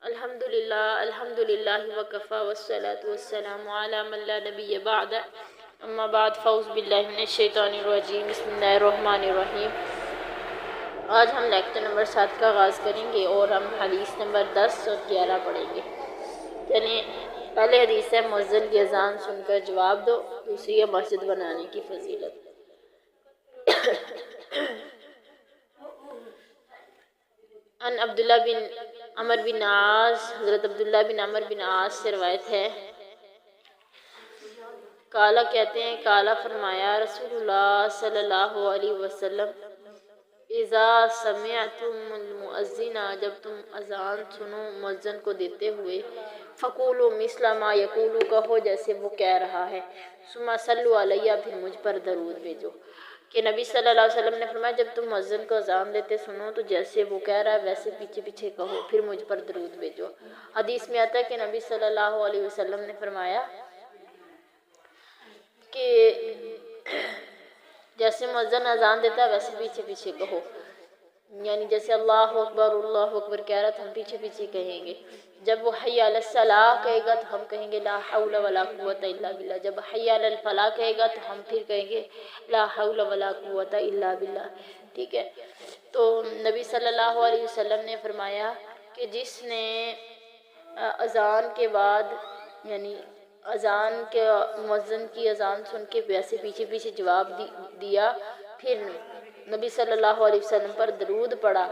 الحمدللہ وکفا والصلاة والسلام علی من لا نبی بعد اما بعد فاعوذ باللہ من الشیطان الرجیم بسم اللہ الرحمن الرحیم۔ آج ہم لیکچر نمبر 7 کا آغاز کریں گے اور ہم حدیث نمبر 10 اور 11 پڑھیں گے۔ یعنی پہلے حدیث ہے مؤذن کی اذان سن کر جواب دو، دوسری ہے مسجد بنانے کی فضیلت۔ ان عبداللہ بن عمر بن عاص، حضرت عبداللہ بن عمر بن عاص سے روایت ہے، کالا کہتے ہیں کالا فرمایا رسول اللہ صلی اللہ علیہ وسلم، اذا سمعتم المؤذن، جب تم اذان سنو مؤذن کو دیتے ہوئے، فقولوا مثل ما یقول، کہو جیسے وہ کہہ رہا ہے، ثم صلوا علیہ، پھر مجھ پر درود بھیجو۔ کہ نبی صلی اللہ علیہ وسلم نے فرمایا جب تم مؤذن کو اذان دیتے سنو تو جیسے وہ کہہ رہا ہے ویسے پیچھے پیچھے کہو، پھر مجھ پر درود بھیجو۔ حدیث میں آتا ہے کہ نبی صلی اللہ علیہ وسلم نے فرمایا کہ جیسے مؤذن اذان دیتا ہے ویسے پیچھے پیچھے کہو، یعنی جیسے اللہ اکبر کہہ رہا تو ہم پیچھے پیچھے کہیں گے۔ جب وہ حی علی الصلاۃ کہے گا تو ہم کہیں گے لا حول ولا قوت الا باللہ۔ جب حی علی الفلاح کہے گا تو ہم پھر کہیں گے لا حول ولا قوت الا باللہ۔ ٹھیک ہے، تو نبی صلی اللہ علیہ وسلم نے فرمایا کہ جس نے اذان کے بعد یعنی اذان کے مؤذن کی اذان سن کے ویسے پیچھے پیچھے جواب دیا، پھر نبی صلی اللہ علیہ وسلم پر درود پڑھا،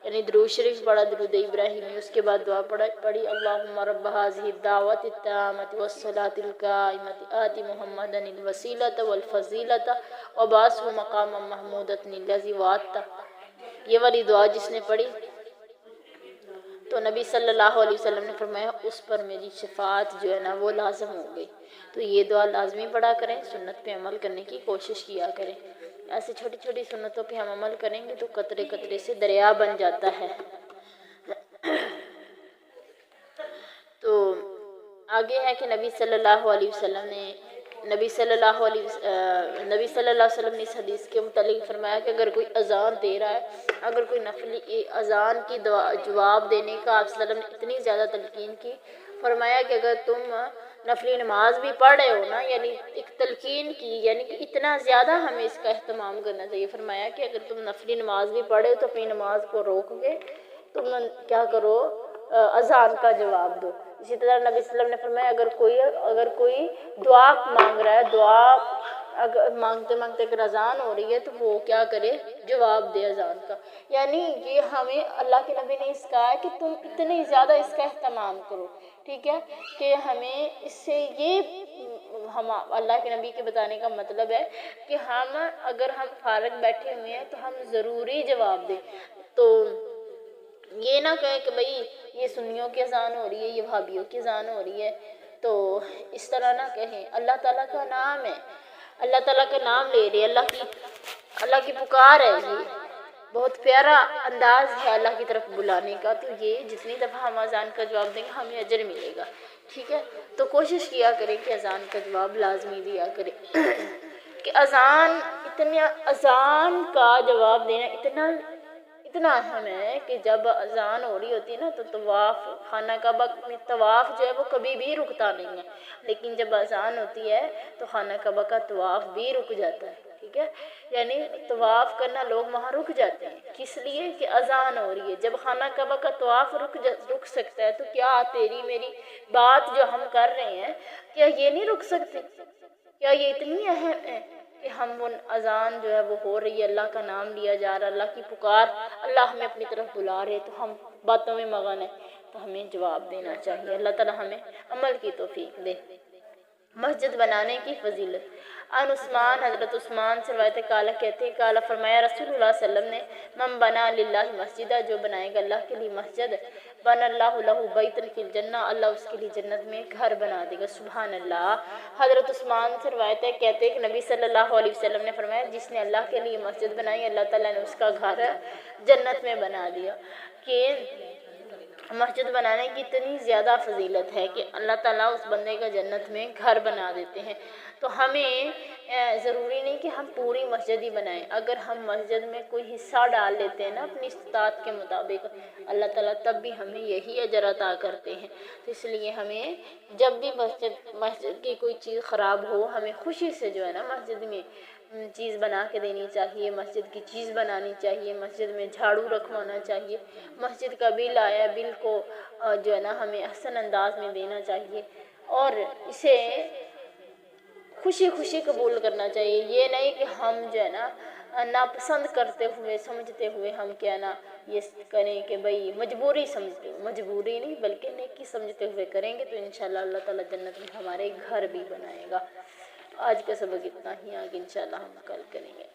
یعنی درود شریف پڑھا، درود ابراہیمی، اس کے بعد دعا پڑھی اللہم رب هذه الدعوة التامة والصلاة القائمة آت محمدا الوسیلة والفضیلة وبعثه مقاما محمودا الذی وعدتہ۔ یہ والی دعا جس نے پڑھی تو نبی صلی اللہ علیہ وسلم نے فرمایا اس پر میری شفاعت جو ہے نا وہ لازم ہو گئی۔ تو یہ دعا لازمی پڑھا کریں، سنت پہ عمل کرنے کی کوشش کیا کریں۔ ایسے چھوٹی چھوٹی سنتوں پہ ہم عمل کریں گے تو قطرے قطرے سے دریا بن جاتا ہے۔ تو آگے ہے کہ نبی صلی اللہ علیہ وسلم نے اس حدیث کے متعلق فرمایا کہ اگر کوئی اذان دے رہا ہے، اگر کوئی نفلی اذان کی جواب دینے کا آپ صلی اللہ علیہ وسلم نے اتنی زیادہ تلقین کی، فرمایا کہ اگر تم نفلی نماز بھی پڑھ رہے ہو نا، یعنی ایک تلقین کی، یعنی کہ اتنا زیادہ ہمیں اس کا اہتمام کرنا چاہیے۔ فرمایا کہ اگر تم نفلی نماز بھی پڑھ رہے ہو تو اپنی نماز کو روک کے تم کیا کرو، اذان کا جواب دو۔ اسی طرح نبی صلی اللہ علیہ وسلم نے فرمایا اگر کوئی دعا مانگ رہا ہے، دعا اگر مانگتے مانگتے اگر اذان ہو رہی ہے تو وہ کیا کرے، جواب دے اذان کا۔ یعنی یہ ہمیں اللہ کے نبی نے اس کہا ہے کہ تم اتنی زیادہ اس کا اہتمام کرو، ٹھیک ہے، کہ ہمیں اس سے یہ ہم اللہ کے نبی کے بتانے کا مطلب ہے کہ اگر ہم فارغ بیٹھے ہوئے ہیں تو ہم ضروری جواب دیں۔ تو یہ نہ کہیں کہ بھئی یہ سنیوں کی اذان ہو رہی ہے، یہ وہابیوں کی اذان ہو رہی ہے، تو اس طرح نہ کہیں۔ اللہ تعالیٰ کا نام ہے، اللہ تعالیٰ کا نام لے رہے، اللہ کی پکار ہے، یہ بہت پیارا انداز ہے اللہ کی طرف بلانے کا۔ تو یہ جتنی دفعہ ہم اذان کا جواب دیں گے ہمیں اجر ملے گا، ٹھیک ہے۔ تو کوشش کیا کریں کہ اذان کا جواب لازمی دیا کریں۔ کہ اذان کا جواب دینا اتنا اہم ہے کہ جب اذان ہو رہی ہوتی ہے نا تو طواف خانہ کعبہ میں طواف جو ہے وہ کبھی بھی رکتا نہیں ہے، لیکن جب اذان ہوتی ہے تو خانہ کعبہ کا طواف بھی رک جاتا ہے، ٹھیک ہے۔ یعنی طواف کرنا لوگ وہاں رک جاتے ہیں، کس لیے کہ اذان ہو رہی ہے۔ جب خانہ کعبہ کا طواف رک سکتا ہے تو کیا تیری میری بات جو ہم کر رہے ہیں کیا یہ نہیں رک سکتی؟ کیا یہ اتنی اہم ہے کہ ہم وہ اذان جو ہے وہ ہو رہی ہے، اللہ کا نام لیا جا رہا ہے، اللہ کی پکار، اللہ ہمیں اپنی طرف بلا رہے، تو ہم باتوں میں مغن ہیں تو ہمیں جواب دینا چاہیے۔ اللہ تعالی ہمیں عمل کی توفیق دے۔ مسجد بنانے کی فضیلت۔ ان عثمان، حضرت عثمان سے روایت کالا کہتے ہیں کالا فرمایا رسول اللہ صلی اللہ علیہ وسلم نے من بنا للہ مسجدہ، جو بنائے گا اللہ کے لیے مسجد، بن اللہ لہ بیتا فی الجنہ، اللہ اس کے لیے جنت میں گھر بنا دے گا۔ سبحان اللہ۔ حضرت عثمان سے روایت ہے کہتے ہیں کہ نبی صلی اللہ علیہ وسلم نے فرمایا جس نے اللہ کے لیے مسجد بنائی اللہ تعالیٰ نے اس کا گھر جنت میں بنا دیا۔ کہ مسجد بنانے کی اتنی زیادہ فضیلت ہے کہ اللہ تعالیٰ اس بندے کا جنت میں گھر بنا دیتے ہیں۔ تو ہمیں ضروری نہیں کہ ہم پوری مسجد ہی بنائیں، اگر ہم مسجد میں کوئی حصہ ڈال لیتے ہیں نا اپنی استطاعت کے مطابق، اللہ تعالیٰ تب بھی ہمیں یہی اجر عطا کرتے ہیں۔ تو اس لیے ہمیں جب بھی مسجد کی کوئی چیز خراب ہو، ہمیں خوشی سے جو ہے نا مسجد میں چیز بنا کے دینی چاہیے، مسجد کی چیز بنانی چاہیے، مسجد میں جھاڑو رکھوانا چاہیے، مسجد کا بل آیا بل کو جو ہے نا ہمیں احسن انداز میں دینا چاہیے، اور اسے خوشی خوشی قبول کرنا چاہیے۔ یہ نہیں کہ ہم جو ہے نا ناپسند کرتے ہوئے سمجھتے ہوئے ہم کیا نا یہ کریں کہ بھئی مجبوری سمجھتے، مجبوری نہیں بلکہ نیکی سمجھتے ہوئے کریں گے تو انشاءاللہ اللہ تعالیٰ جنت میں ہمارے گھر بھی بنائے گا۔ آج کا سبق اتنا ہی، آگے انشاءاللہ ہم کل کریں گے۔